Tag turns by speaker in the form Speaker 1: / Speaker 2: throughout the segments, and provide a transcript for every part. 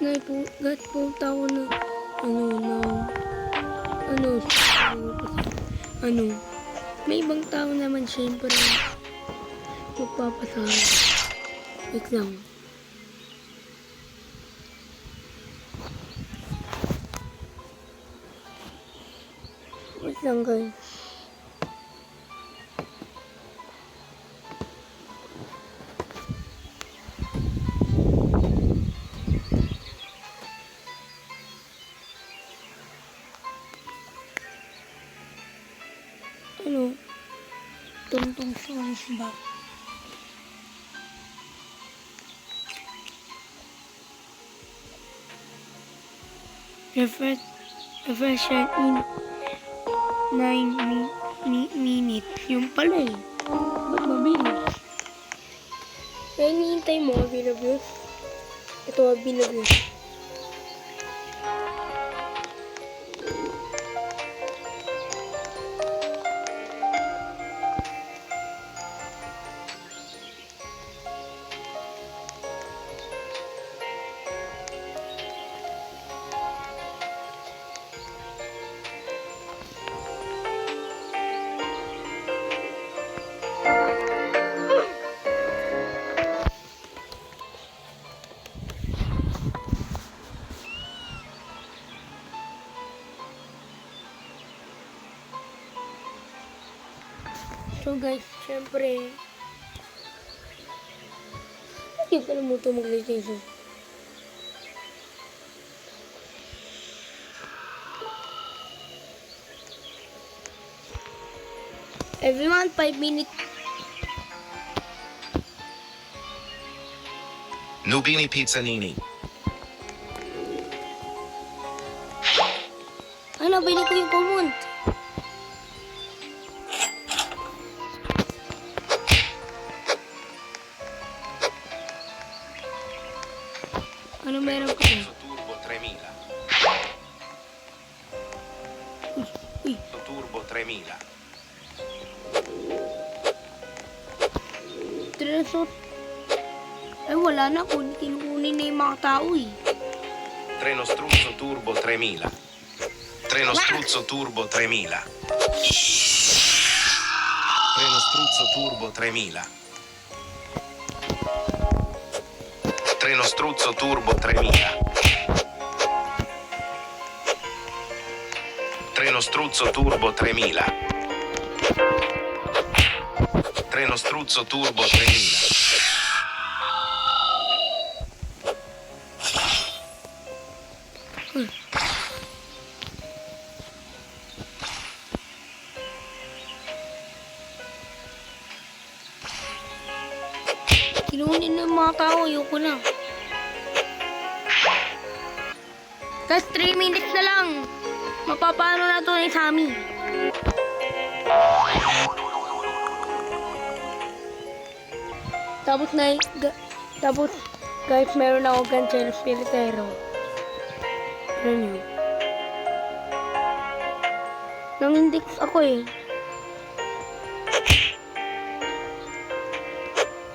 Speaker 1: Gat punta ako na ano, may ibang tao naman siyempre magpapatawag. Wait lang. Wait lang guys. Ano? Tungtong songs ba? Refresh in 9 minutes. Yung pala eh. Ba't mabilis? Kaya hinihintay mo, Vinabios. Ito, Vinabios. So guys, syempre, hindi ka na mo ito mag-vacation. Everyone, 5 minutes.
Speaker 2: Nubini Pizzanini.
Speaker 1: Ano, bili ko yung comment. Ano meron ka ba?
Speaker 2: Turbo 3000.
Speaker 1: Uy.
Speaker 2: Turbo 3000.
Speaker 1: Tresor. Ay, wala na. Kinukunin na yung mga tao eh.
Speaker 2: Treno Struzzo Turbo 3000. Treno Struzzo Turbo 3000. Treno Struzzo Turbo 3000. Treno Struzzo Turbo 3000. Treno Struzzo Turbo 3000. Treno Struzzo Turbo 3000.
Speaker 1: Kinunin na yung mga tao. Ayoko na. Guys, 3 minutes na lang. Mapapano na ito ni Sammy. Tapos guys, meron ako Cancelo Spiritero. Ano nyo? Nang-index ako eh.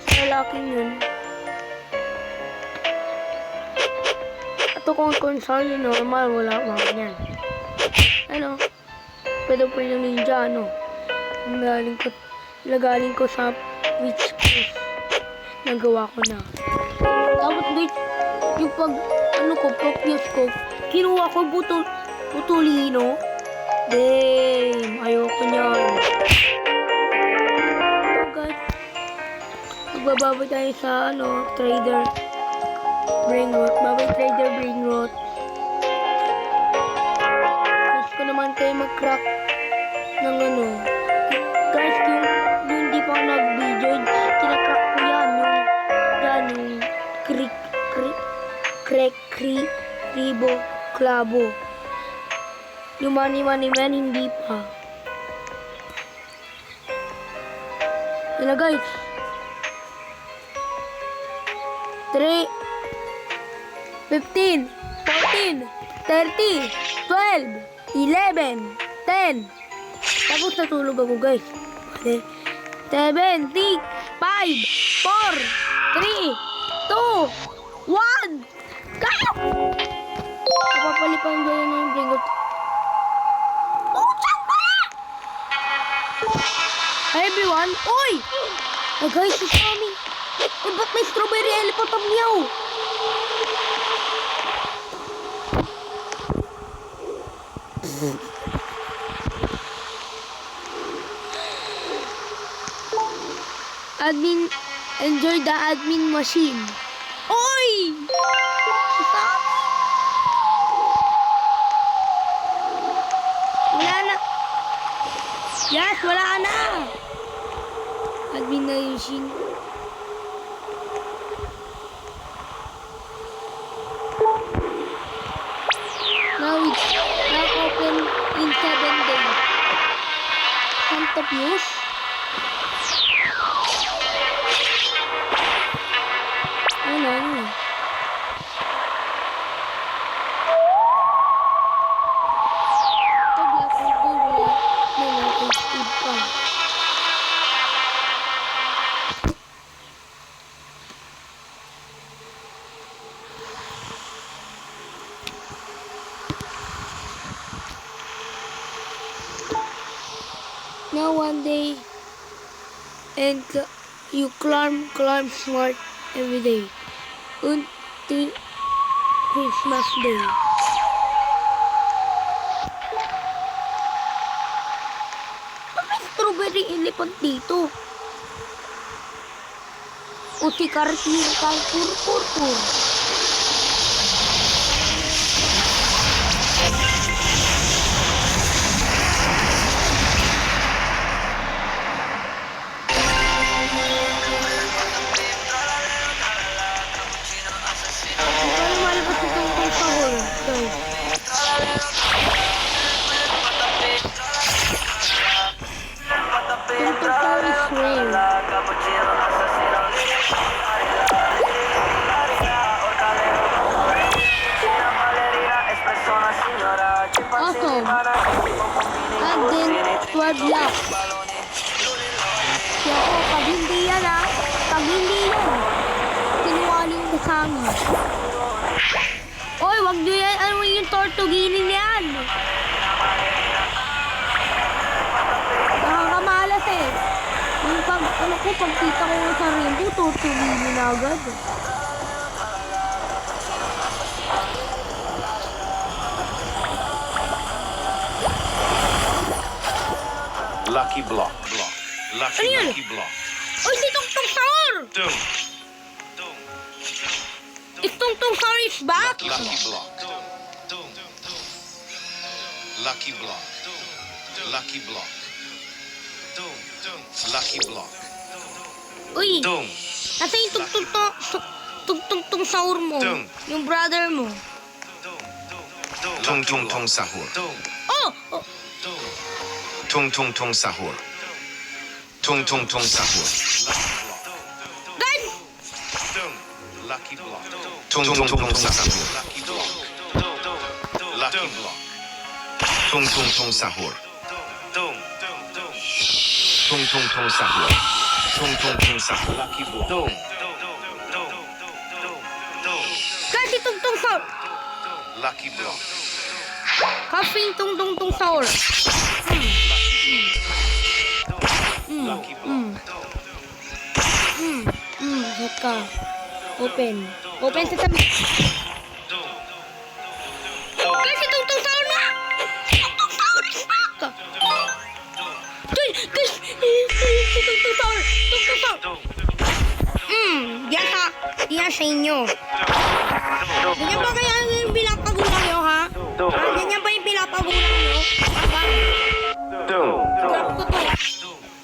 Speaker 1: Sa lalaking yun. Ito kung console normal, wala mga yan. Ano? Pwede pa yung ninja, ano? Nagaling ko sa Twitch course. Nagawa ko na. Tapos guys, yung propius ko, kinuha ko butulino. Damn, ayoko niyan. So guys, magbababa tayo sa trader Brainrot. Babay trader Brainrot. Gusto ko naman kayo mag-crack ng guys, yung hindi pa ako nag-video, kinakrack ko yan, yung kribo, klabo. Yung money man, hindi pa. Yan na guys. 3, 15, 14, 13, 12, 11, 10. Tapos natulog ako guys. 7, 6, 5, 4, 3, 2, 1. Go! Nagpa-enjoy na yung bringot. Oh, saan pala? Hi everyone! Oy! Oh guys, si Tommy! Eh, ba't may strawberry elephant ang meow? Admin, enjoy the admin machine. Oy! Si Tommy! Wala na. Yes, wala na. Admin na yung machine. Now open in 7 days. Can't of use. Ano? Ito black hole wala na speed pa. Now one day, and you climb smart every day until Christmas Day. May strawberry elephant dito. O si Kartin kang pur. Awesome. And then 12 laps. Kaya ako, pag hindi yan sinungaling mo sa amin. Oy, wag nyo yan, ano yung tortuginin yan? Nakakamalas eh. Yung pagkita ko sa rainbow, tortuginin na agad.
Speaker 2: Lucky block. Lucky block.
Speaker 1: Oy, si Tungtung Saur! Is Tungtung Saur is back?
Speaker 2: Lucky block. Lucky block. Lucky block. Lucky block.
Speaker 1: Uy, nasa yung Tungtung Saur mo? Yung brother mo?
Speaker 2: Tung sahur.
Speaker 1: Oh!
Speaker 2: Tung sahur. Tung sahur.
Speaker 1: Guys!
Speaker 2: Lucky block. Tung sahur. Lucky block. Lucky block. Tung sahur. Tung sahur. Tung sahur. Lucky block.
Speaker 1: Guys, si Tungtung Saur!
Speaker 2: Lucky block.
Speaker 1: Kaping Tungtung Saur.
Speaker 2: Lucky block.
Speaker 1: Saka. Open sa tabi. Guys, si Tungtung Saur na! Tungtung Saur is back! Guys! Si Tungtung Saur! Yan sa inyo. Ganyan ba kaya yung pinapagulang nyo, ha? Ganyan ba yung pinapagulang nyo? Grab ko to.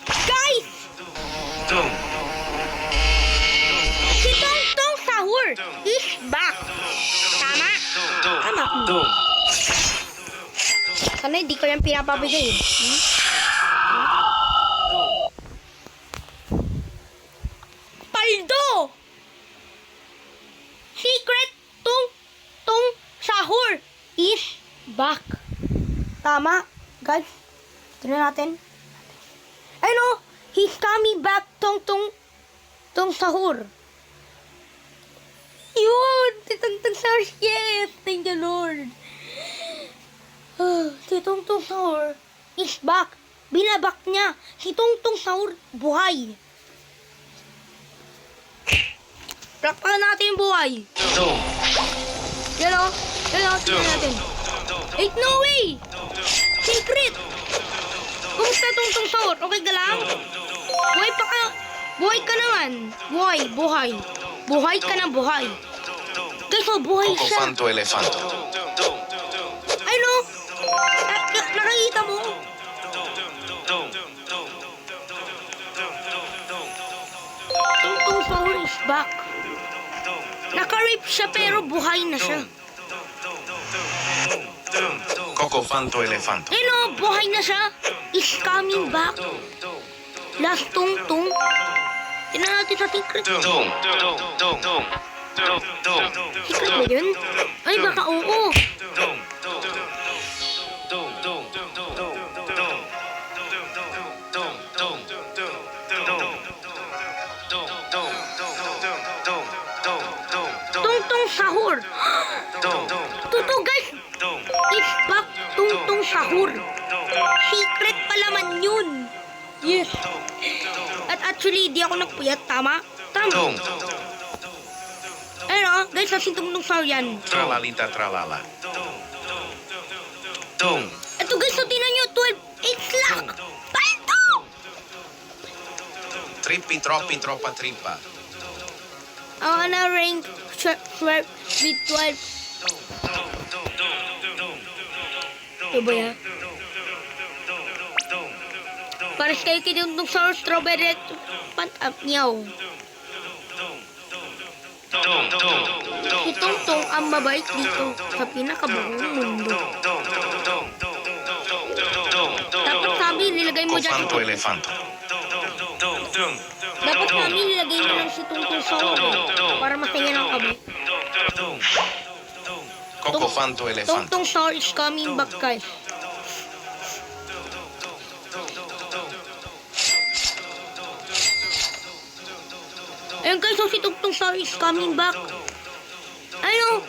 Speaker 1: Guys! Si Tungtung Saur is back. Tama? Anak mo. Sana hindi ko yan pinapabigay. Paldo! Secret Tungtung Saur is back. Tama, guys. Tignan natin. Ano? He's coming back, Tungtung Saur. Yun! Si Tungtung Saur, yes! Thank the Lord. Si Tungtong Sahur is back. Binabak niya. Si Tungtong Sahur buhay. Prakpakan natin yung buhay.
Speaker 2: Dong.
Speaker 1: Yan o. Tingnan natin. Ain't no way! Secret! Kumusta Tungtong Sahur? Okay ka lang? Buhay pa ka. Buhay ka naman. Buhay. Buhay ka na buhay. Guys, buhay
Speaker 2: Coco
Speaker 1: siya.
Speaker 2: Fanto Elefanto.
Speaker 1: Ay no! Nakikita mo? Tungtong Sahur is back. Naka-rip siya pero buhay na siya.
Speaker 2: Coco Fanto Elefanto.
Speaker 1: Eh no, buhay na siya. Is coming back. Last Tungtong. Tingnan natin sa secret.
Speaker 2: Dong.
Speaker 1: Secret ba yun? Ay, baka oo. Tungtong Sahur. Totoo guys. It's back Tungtong Sahur. Secret pala man yun. Yes. At actually, di ako nagpuyat. Tama?
Speaker 2: Dong.
Speaker 1: Ayun o, guys, kasing Tungtong Sahur yan.
Speaker 2: Tralalita tralala. Dong.
Speaker 1: Ito guys, so tinan nyo, 12 lakh. Palto!
Speaker 2: Trippi troppi troppa trippa.
Speaker 1: Ako na rank 12 with 12. Ito ba yan? Pares kayo kinutong sa strawberry at pan-up niyaw. Si Tungtong ang mabait dito sa pinakabuong mundo. Dapat sabi, nilagay mo
Speaker 2: Coco
Speaker 1: dyan.
Speaker 2: Fanto Elefanto.
Speaker 1: Dapat sabi, nilagay mo lang si Tungtong sa ulo para masaya ng kami.
Speaker 2: Coco Fanto Elefanto.
Speaker 1: Tungtong Sahur is coming back, guys. Ayun guys, so si Tungtong Sahur is coming back. Ayun.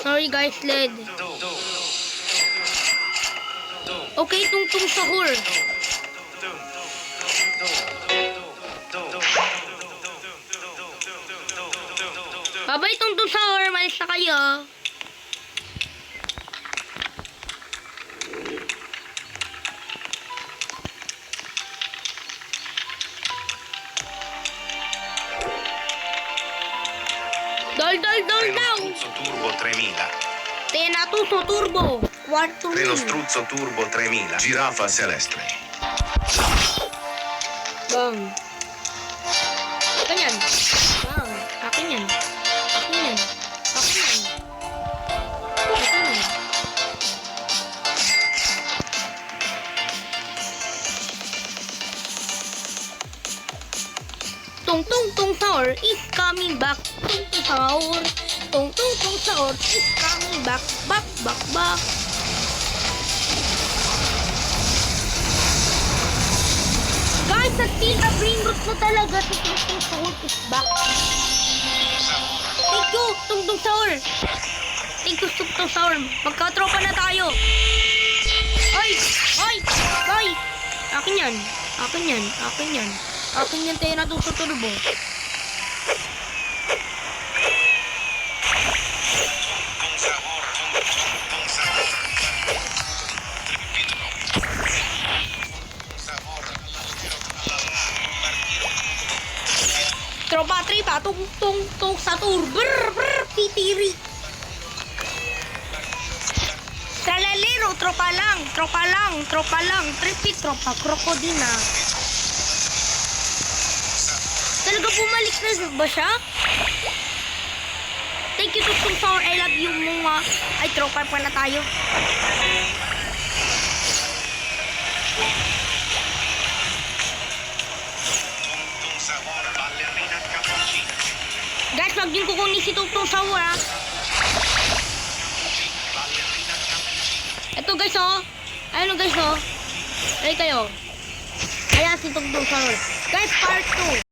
Speaker 1: Sorry guys, LED. Okay, Tungtong Sahur. Bye-bye, Tungtong Sahur. Malis na kayo. Dol down.
Speaker 2: Struzzo Turbo 3000.
Speaker 1: Tenatuso Turbo. Quarto
Speaker 2: Reno
Speaker 1: win.
Speaker 2: Struzzo Turbo 3000. Giraffa Celeste.
Speaker 1: Bang. Akin yan. Bang. Akin yan. Akin yan. Akin yan. Akin yan. Tungtong Sahur is coming back. Tungtong Sahur. Tungtong Sahur is coming back. Back. Guys, sa Steel na Brain Root na talaga si Tungtong Sahur is back. Thank you, Tungtong Sahur. Thank you, Tungtong Sahur. Magkatropa na tayo. Ay! Akin yan. Akin yan, tayo na Turbo. Tropa tripa, tung sa tur. Brr, titiri. Tralalero, tropa lang. Tripi, tropa, krokodina. Talaga bumalik na ba siya? Thank you, Tungtong Sahur. I love you mga. Ay, tropa pa na tayo. Guys, wag din kukunin si Tungtong Sahur, ha? Ito, guys, oh. Ayun, guys, oh. Ay kayo. Ayan si Tungtong Sahur. Guys, part 2.